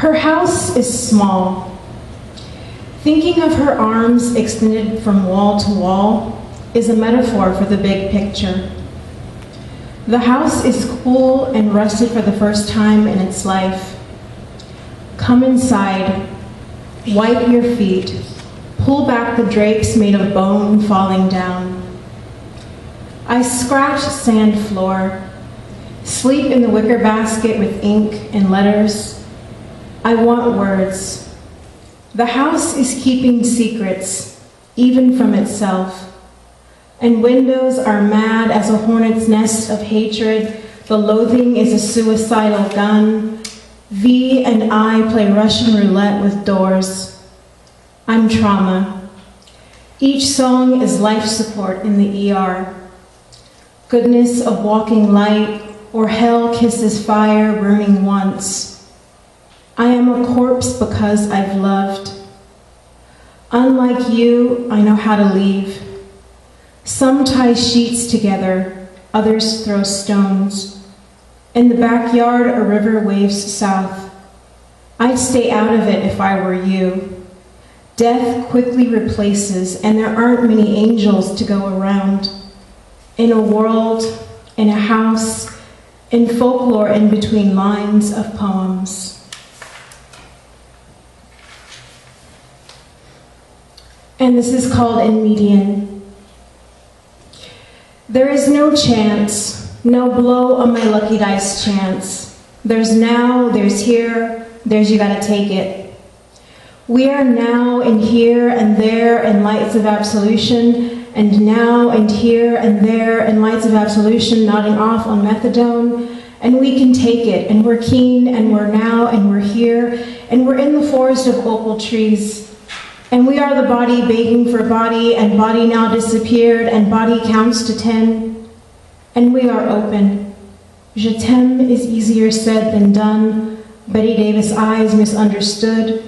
Her house is small. Thinking of her arms extended from wall to wall is a metaphor for the big picture. The house is cool and rusted for the first time in its life. Come inside, wipe your feet, pull back the drapes made of bone falling down. I scratch sand floor, sleep in the wicker basket with ink and letters. I want words. The house is keeping secrets, even from itself. And windows are mad as a hornet's nest of hatred. The loathing is a suicidal gun. V and I play Russian roulette with doors. I'm trauma. Each song is life support in the ER. Goodness of walking light, or hell kisses fire burning once. I am a corpse because I've loved. Unlike you, I know how to leave. Some tie sheets together, others throw stones. In the backyard, a river waves south. I'd stay out of it if I were you. Death quickly replaces, and there aren't many angels to go around. In a world, in a house, in folklore in between lines of poems. And this is called In Median. There is no chance, no blow on my lucky dice chance. There's now, there's here, there's you gotta take it. We are now and here and there in lights of absolution, and now and here and there in lights of absolution nodding off on methadone, and we can take it, and we're keen, and we're now, and we're here, and we're in the forest of opal trees, and we are the body begging for body, and body now disappeared, and body counts to 10, and we are open. Je t'aime is easier said than done. Betty Davis eyes misunderstood.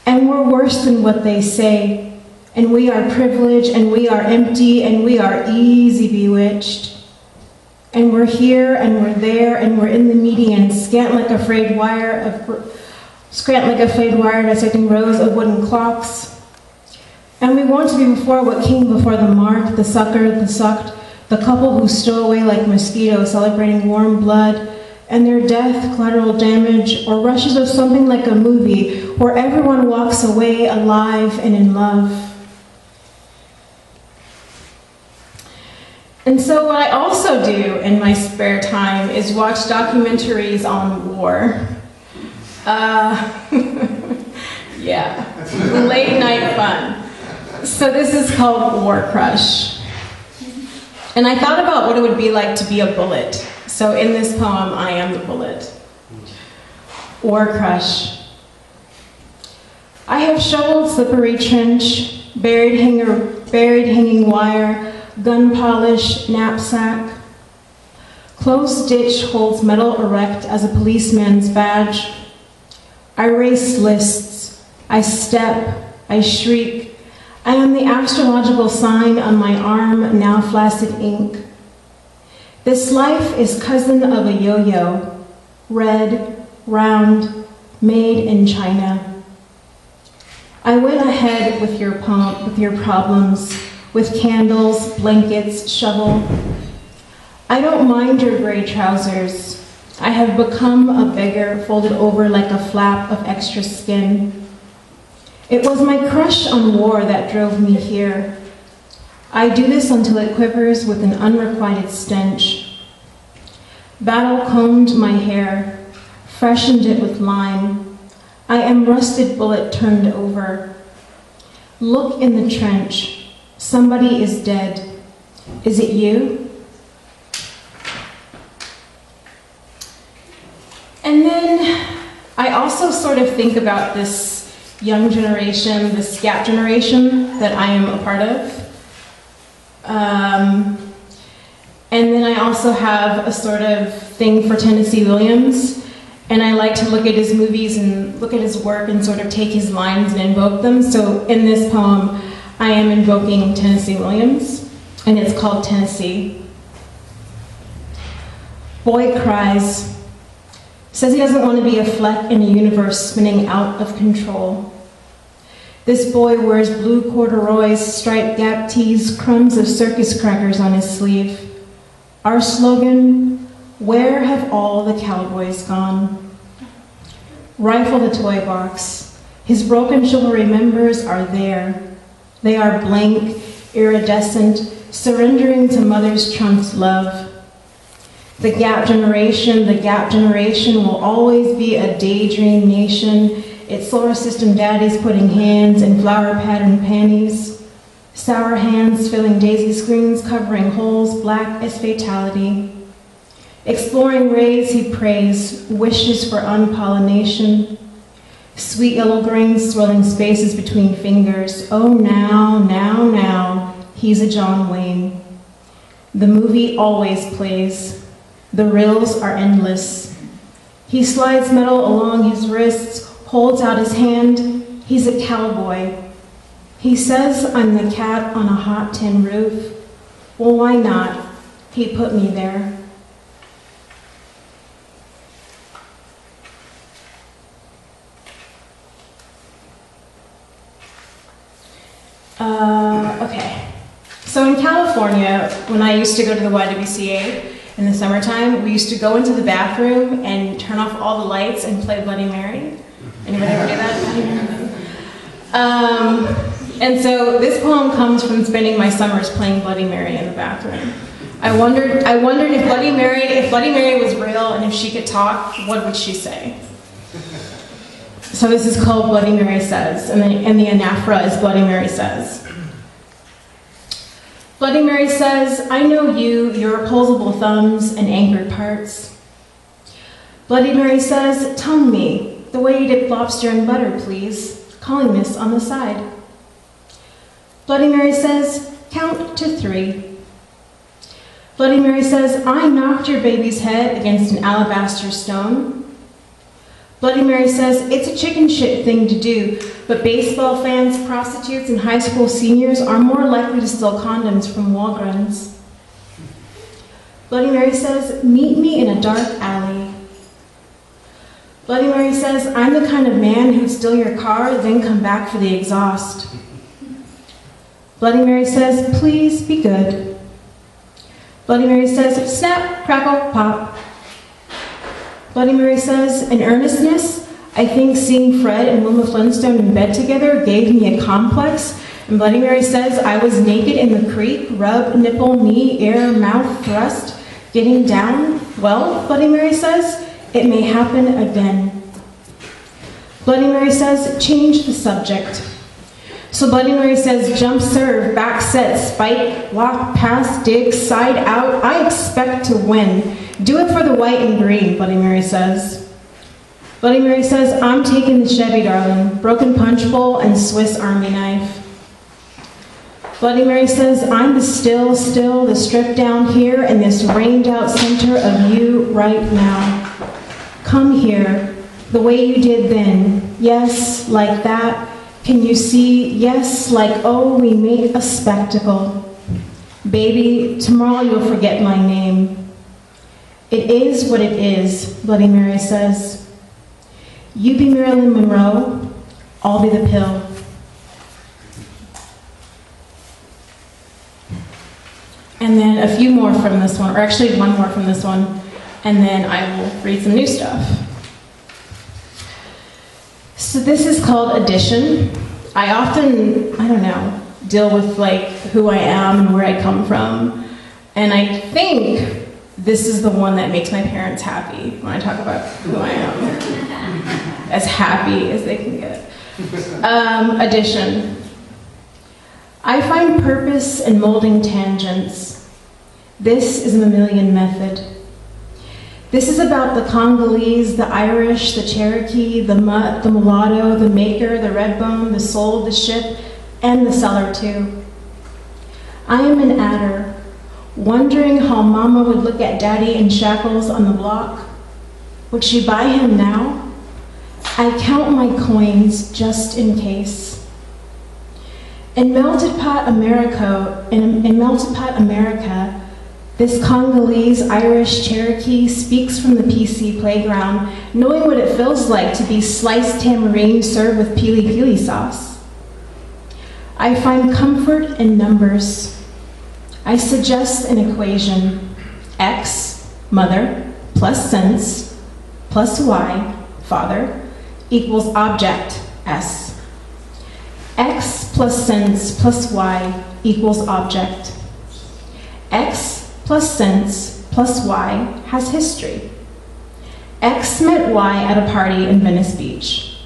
And we're worse than what they say. And we are privileged, and we are empty, and we are easy bewitched. And we're here, and we're there, and we're in the median, scant like a frayed wire dissecting rows of wooden clocks. And we want to be before what came before the mark, the sucker, the sucked, the couple who stow away like mosquitoes, celebrating warm blood, and their death, collateral damage, or rushes of something like a movie where everyone walks away alive and in love. And so what I also do in my spare time is watch documentaries on war. Yeah, late night fun. So this is called War Crush. And I thought about what it would be like to be a bullet. So in this poem, I am the bullet. War Crush. I have shoveled slippery trench, buried hanging wire, gun polish, knapsack. Closed ditch holds metal erect as a policeman's badge. I race lists, I step, I shriek. I am the astrological sign on my arm, now flaccid ink. This life is cousin of a yo-yo, red, round, made in China. I went ahead with your problems, with candles, blankets, shovel. I don't mind your gray trousers. I have become a beggar folded over like a flap of extra skin. It was my crush on war that drove me here. I do this until it quivers with an unrequited stench. Battle combed my hair, freshened it with lime. I am rusted bullet turned over. Look in the trench. Somebody is dead. Is it you? And then I also sort of think about this young generation, this gap generation that I am a part of. And then I also have a sort of thing for Tennessee Williams, and I like to look at his movies and look at his work and sort of take his lines and invoke them. So in this poem, I am invoking Tennessee Williams, and it's called Tennessee. Boy cries, Says he doesn't want to be a fleck in a universe spinning out of control. This boy wears blue corduroys, striped Gap tees, crumbs of circus crackers on his sleeve. Our slogan, where have all the cowboys gone? Rifle the toy box. His broken chivalry members are there. They are blank, iridescent, surrendering to Mother's trump's love. The Gap generation will always be a daydream nation. Its solar system daddies putting hands in flower-patterned panties. Sour hands filling daisy screens, covering holes black as fatality. Exploring rays he prays, wishes for unpollination. Sweet yellow grains swirling spaces between fingers. Oh, now, he's a John Wayne. The movie always plays. The reels are endless. He slides metal along his wrists, holds out his hand. He's a cowboy. He says I'm the cat on a hot tin roof. Well, why not? He put me there. Okay. So in California, when I used to go to the YWCA in the summertime, we used to go into the bathroom and turn off all the lights and play Bloody Mary. Anybody ever do that? And so this poem comes from spending my summers playing Bloody Mary in the bathroom. I wondered if Bloody Mary was real and if she could talk, what would she say? So this is called Bloody Mary Says, and the anaphora is Bloody Mary Says. Bloody Mary says, I know you, your opposable thumbs and anchored parts. Bloody Mary says, tongue me, the way you dip lobster in butter, please, calling this on the side. Bloody Mary says, count to 3. Bloody Mary says, I knocked your baby's head against an alabaster stone. Bloody Mary says, it's a chicken shit thing to do, but baseball fans, prostitutes, and high school seniors are more likely to steal condoms from Walgreens. Bloody Mary says, meet me in a dark alley. Bloody Mary says, I'm the kind of man who'd steal your car, then come back for the exhaust. Bloody Mary says, please be good. Bloody Mary says, snap, crackle, pop. Bloody Mary says, in earnestness, I think seeing Fred and Wilma Flintstone in bed together gave me a complex. And Bloody Mary says, I was naked in the creek, rub, nipple, knee, ear, mouth, thrust, getting down. Well, Bloody Mary says, it may happen again. Bloody Mary says, change the subject. So Bloody Mary says, jump serve, back set, spike, walk, pass, dig, side out. I expect to win. Do it for the white and green, Bloody Mary says. Bloody Mary says, I'm taking the Chevy, darling. Broken punch bowl and Swiss Army knife. Bloody Mary says, I'm the still, the stripped down here in this rained out center of you right now. Come here, the way you did then. Yes, like that. Can you see? Yes, like, oh, we made a spectacle. Baby, tomorrow you'll forget my name. It is what it is, Bloody Mary says. You be Marilyn Monroe, I'll be the pill. And then a few more from this one, or actually one more from this one, and then I will read some new stuff. So this is called Addition. I often, deal with like who I am and where I come from. And I think this is the one that makes my parents happy when I talk about who I am. As happy as they can get. Addition. I find purpose in molding tangents. This is a mammalian method. This is about the Congolese, the Irish, the Cherokee, the mutt, the mulatto, the maker, the redbone, the soul, the ship, and the seller too. I am an adder, wondering how mama would look at daddy in shackles on the block. Would she buy him now? I count my coins just in case. In Melted Pot America, This Congolese, Irish Cherokee speaks from the PC playground, knowing what it feels like to be sliced tamarine served with pili pili sauce. I find comfort in numbers. I suggest an equation: X, mother, plus sense, plus Y, father, equals object, S. X plus sense plus Y equals object. X plus sense plus Y has history. X met Y at a party in Venice Beach.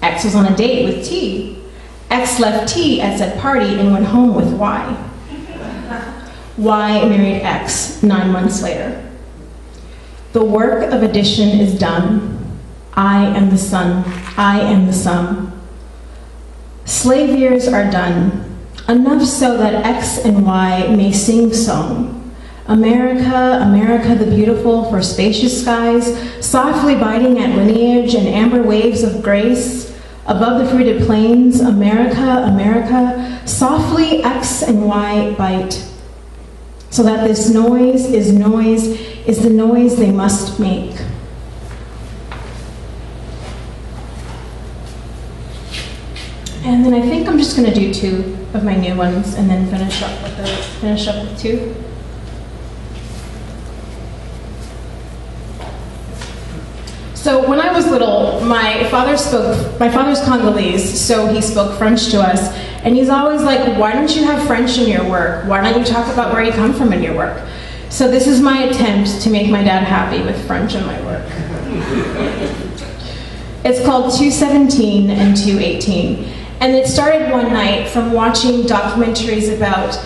X was on a date with T. X left T at said party and went home with Y. Y married X 9 months later. The work of addition is done. I am the sun. I am the sum. Slave years are done, enough so that X and Y may sing song. America, America the beautiful, for spacious skies, softly biting at lineage and amber waves of grace. Above the fruited plains, America, America, softly X and Y bite. So that this noise is the noise they must make. And then I think I'm just going to do 2 of my new ones and then finish up with 2. So when I was little, my father's Congolese, so he spoke French to us, and he's always like, why don't you have French in your work? Why don't you talk about where you come from in your work? So this is my attempt to make my dad happy with French in my work. It's called 217 and 218. And it started one night from watching documentaries about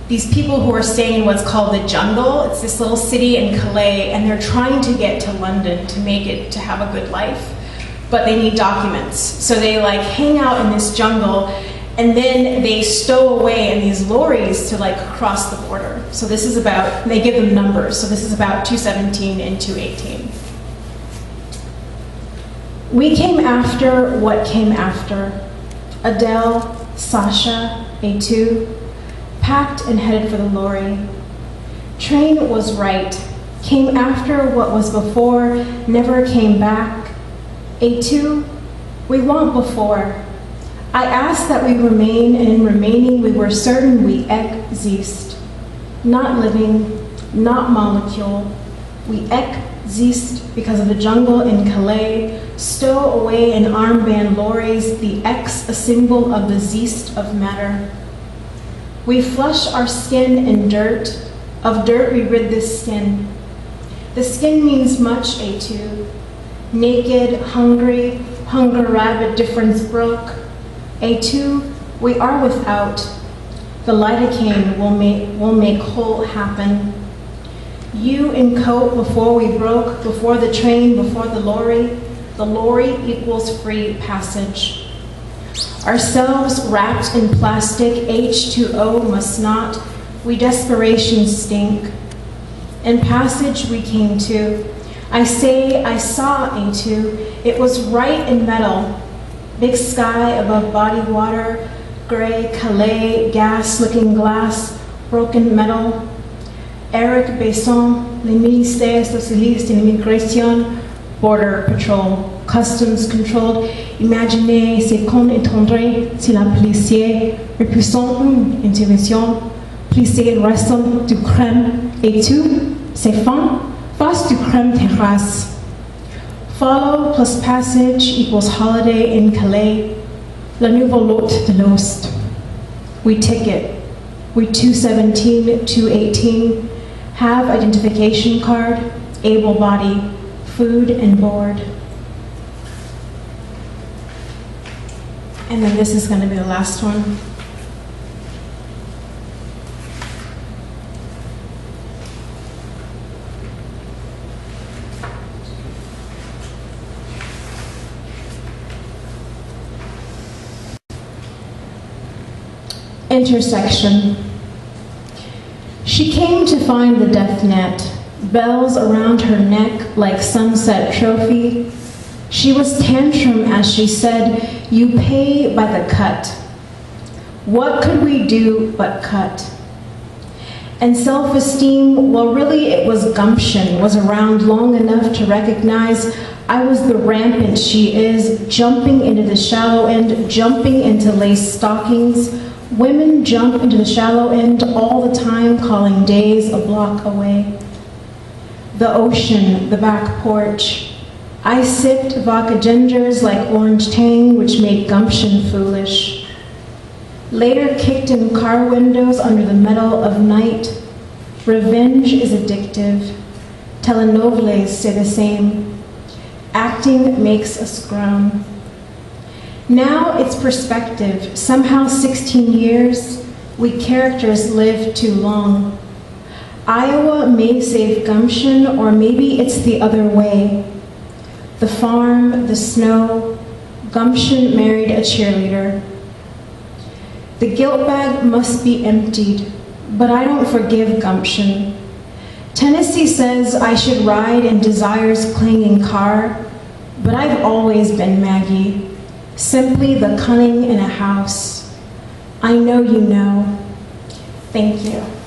these people who are staying in what's called the jungle. It's this little city in Calais, and they're trying to get to London to make it, to have a good life, but they need documents. So they like hang out in this jungle, and then they stow away in these lorries to like cross the border. So this is about, they give them numbers, so this is about 217 and 218. We came after what came after. Adele, Sasha, A2, packed and headed for the lorry. Train was right, came after what was before, never came back. A2, we want before. I asked that we remain, and in remaining we were certain we exist. Not living, not molecule. We exist because of the jungle in Calais, stow away in armband lorries, the X a symbol of the zest of matter. We flush our skin in dirt, of dirt we rid this skin. The skin means much, A2. Naked, hungry, hunger rabid, difference broke. A2, we are without. The lidocaine will make whole happen. You in coat before we broke, before the train, before the lorry. The lorry equals free passage. Ourselves wrapped in plastic, H2O must not. We desperation stink. In passage we came to. I say I saw A2. It was right in metal. Big sky above body water, gray Calais, gas looking glass, broken metal. Eric Besson, les ministères socialistes de l'immigration, border patrol, customs controlled. Imaginez ce qu'on entendrait si la policier repoussant une intervention, plissé une restant du crème et tout, c'est fin, face du crème terrasse. Follow plus passage equals holiday in Calais, la nouvelle hôte de l'Ost. We ticket, we 217, 218, have identification card, able body, food and board. And then this is going to be the last one. Intersection. She came to find the death net, bells around her neck like sunset trophy. She was tantrum as she said, you pay by the cut. What could we do but cut? And self-esteem, well, really it was gumption, was around long enough to recognize I was the rampant she is, jumping into the shallow end, jumping into lace stockings. Women jump into the shallow end all the time, calling days a block away. The ocean, the back porch. I sipped vodka gingers like orange tang, which made gumption foolish. Later kicked in car windows under the metal of night. Revenge is addictive. Telenovelas say the same. Acting makes us groan. Now it's perspective. Somehow 16 years, we characters live too long. Iowa may save gumption, or maybe it's the other way. The farm, the snow, gumption married a cheerleader. The guilt bag must be emptied, but I don't forgive gumption. Tennessee says I should ride in Desire's clanging car, but I've always been Maggie, simply the cunning in a house. I know you know. Thank you.